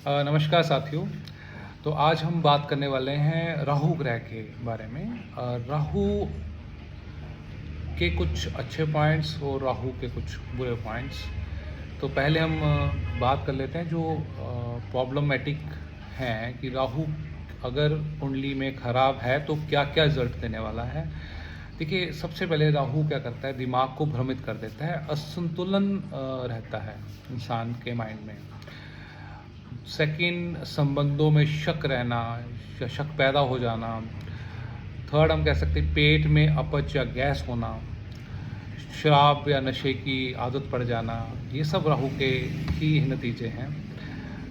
नमस्कार साथियों। तो आज हम बात करने वाले हैं राहु ग्रह के बारे में। राहु के कुछ अच्छे पॉइंट्स और राहु के कुछ बुरे पॉइंट्स। तो पहले हम बात कर लेते हैं जो प्रॉब्लमेटिक हैं कि राहु अगर कुंडली में ख़राब है तो क्या क्या रिजल्ट देने वाला है। देखिए, सबसे पहले राहु क्या करता है, दिमाग को भ्रमित कर देता है, असंतुलन रहता है इंसान के माइंड में। सेकंड, संबंधों में शक रहना या शक पैदा हो जाना। थर्ड, हम कह सकते हैं पेट में अपच या गैस होना, शराब या नशे की आदत पड़ जाना, ये सब राहु के ही नतीजे हैं।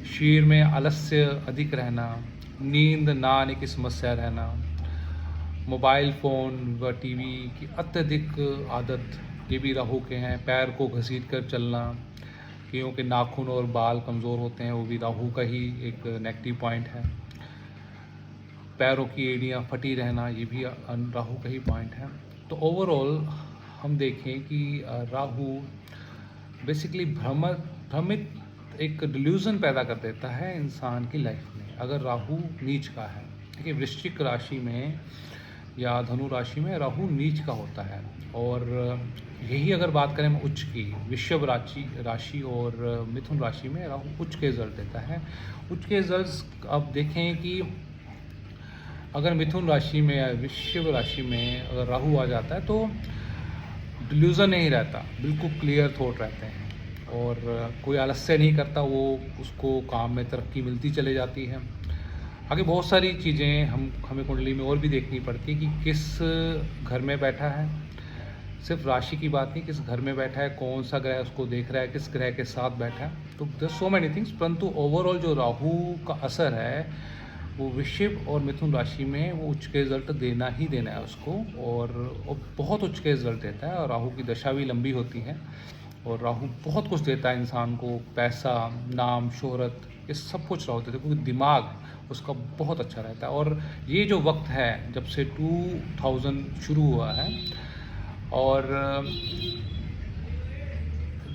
शरीर में आलस्य अधिक रहना, नींद ना आने की समस्या रहना, मोबाइल फ़ोन व टीवी की अत्यधिक आदत, ये भी राहु के हैं। पैर को घसीट कर चलना, क्योंकि नाखून और बाल कमज़ोर होते हैं, वो भी राहु का ही एक नेगेटिव पॉइंट है। पैरों की एड़ियाँ फटी रहना, ये भी राहु का ही पॉइंट है। तो ओवरऑल हम देखें कि राहु बेसिकली भ्रमित एक डिल्यूज़न पैदा कर देता है इंसान की लाइफ में, अगर राहु नीच का है। देखिए, वृश्चिक राशि में या धनु राशि में राहु नीच का होता है। और यही अगर बात करें हम उच्च की, वृषभ राशि और मिथुन राशि में राहु उच्च के रिजल्ट देता है। उच्च के रिजल्ट अब देखें कि अगर मिथुन राशि में या वृषभ राशि में अगर राहु आ जाता है तो डिल्यूज़न नहीं रहता, बिल्कुल क्लियर थॉट रहते हैं और कोई आलस्य नहीं करता, वो उसको काम में तरक्की मिलती चले जाती है। आगे बहुत सारी चीज़ें हमें कुंडली में और भी देखनी पड़ती है कि किस घर में बैठा है। सिर्फ राशि की बात नहीं, किस घर में बैठा है, कौन सा ग्रह उसको देख रहा है, किस ग्रह के साथ बैठा है। तो देयर सो मैनी थिंग्स, परंतु ओवरऑल जो राहु का असर है वो वृषभ और मिथुन राशि में वो उच्च के रिजल्ट देना ही देना है उसको, और बहुत उच्च के रिजल्ट देता है। और राहु की दशा भी लंबी होती है और राहु बहुत कुछ देता है इंसान को, पैसा, नाम, शोहरत, ये सब कुछ राहु देता है, क्योंकि दिमाग उसका बहुत अच्छा रहता है। और ये जो वक्त है जब से 2000 शुरू हुआ है और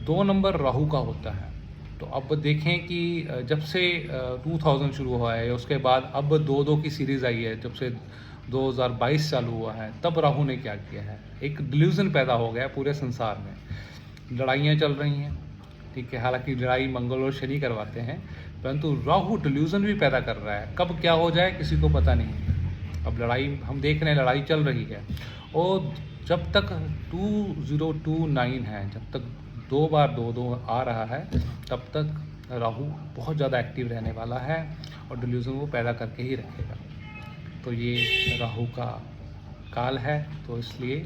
2 नंबर राहु का होता है। तो अब देखें कि जब से 2000 शुरू हुआ है, उसके बाद अब 2-2 की सीरीज़ आई है, जब से 2022 चालू हुआ है, तब राहु ने क्या किया है, एक डिल्यूज़न पैदा हो गया पूरे संसार में। लड़ाइयाँ चल रही हैं, ठीक है, हालांकि लड़ाई मंगल और शनि करवाते हैं, परंतु राहु डिल्यूज़न भी पैदा कर रहा है। कब क्या हो जाए किसी को पता नहीं। अब लड़ाई हम देख रहे हैं, लड़ाई चल रही है, और जब तक 2029 है, जब तक 2 बार 2-2 आ रहा है, तब तक राहु बहुत ज़्यादा एक्टिव रहने वाला है और डिल्यूज़न वो पैदा करके ही रखेगा। तो ये राहु का काल है, तो इसलिए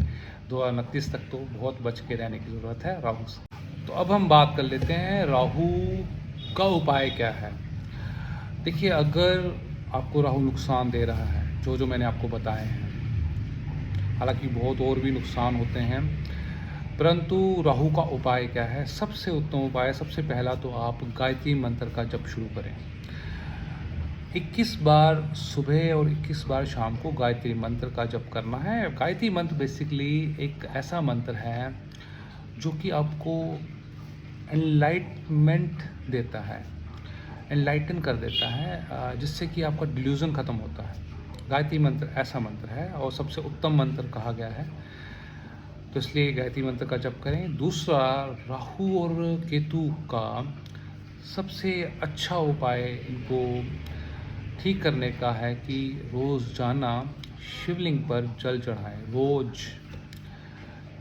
2029 तक तो बहुत बच के रहने की ज़रूरत है राहु से। तो अब हम बात कर लेते हैं राहु का उपाय क्या है। देखिए, अगर आपको राहु नुकसान दे रहा है, जो मैंने आपको बताए हैं, हालांकि बहुत और भी नुकसान होते हैं, परंतु राहु का उपाय क्या है। सबसे उत्तम उपाय, सबसे पहला तो आप गायत्री मंत्र का जप शुरू करें। 21 बार सुबह और 21 बार शाम को गायत्री मंत्र का जप करना है। गायत्री मंत्र बेसिकली एक ऐसा मंत्र है जो कि आपको एनलाइटमेंट देता है, एनलाइटन कर देता है, जिससे कि आपका डिल्यूज़न ख़त्म होता है। गायत्री मंत्र ऐसा मंत्र है और सबसे उत्तम मंत्र कहा गया है, तो इसलिए गायत्री मंत्र का जप करें। दूसरा, राहु और केतु का सबसे अच्छा उपाय इनको ठीक करने का है कि रोज़ाना शिवलिंग पर जल चढ़ाएं, रोज़,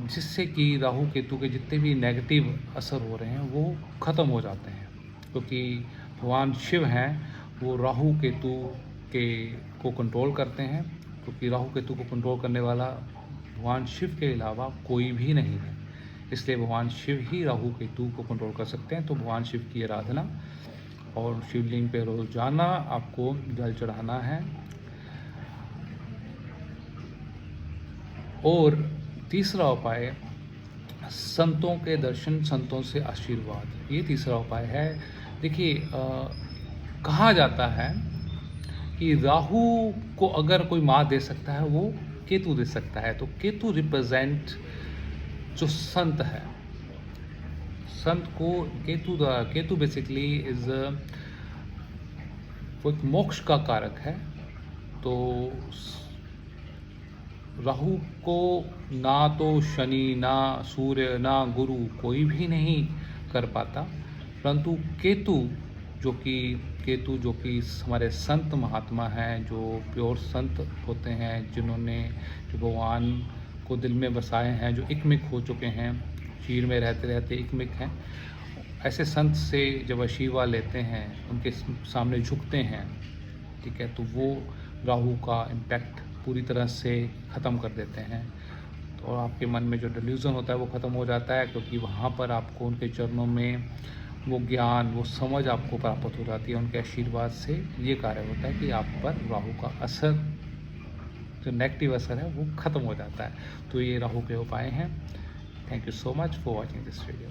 जिससे कि राहु केतु के जितने भी नेगेटिव असर हो रहे हैं वो ख़त्म हो जाते हैं। क्योंकि भगवान शिव हैं, वो राहु केतु को कंट्रोल करते हैं, क्योंकि राहु केतु को कंट्रोल करने वाला भगवान शिव के अलावा कोई भी नहीं है। इसलिए भगवान शिव ही राहु केतु को कंट्रोल कर सकते हैं। तो भगवान शिव की आराधना और शिवलिंग पे रोजाना आपको जल चढ़ाना है। और तीसरा उपाय, संतों के दर्शन, संतों से आशीर्वाद, ये तीसरा उपाय है। देखिए, कहा जाता है कि राहु को अगर कोई मात दे सकता है वो केतु दे सकता है। तो केतु रिप्रेजेंट जो संत है, संत को केतु बेसिकली इज वो एक मोक्ष का कारक है। तो राहु को ना तो शनि, ना सूर्य, ना गुरु कोई भी नहीं कर पाता, परंतु केतु जो कि हमारे संत महात्मा हैं, जो प्योर संत होते हैं, जिन्होंने जो भगवान को दिल में बसाए हैं, जो इकमिक हो चुके हैं, चीर में रहते रहते इकमिक हैं, ऐसे संत से जब आशीर्वाद लेते हैं, उनके सामने झुकते हैं, ठीक है, तो वो राहु का इम्पैक्ट पूरी तरह से ख़त्म कर देते हैं। तो आपके मन में जो डिल्यूज़न होता है वो ख़त्म हो जाता है, क्योंकि वहाँ पर आपको उनके चरणों में वो ज्ञान, वो समझ आपको प्राप्त हो जाती है। उनके आशीर्वाद से ये कार्य होता है कि आप पर राहु का असर, जो नेगेटिव असर है, वो ख़त्म हो जाता है। तो ये राहु के उपाय हैं। Thank you so much for watching this video.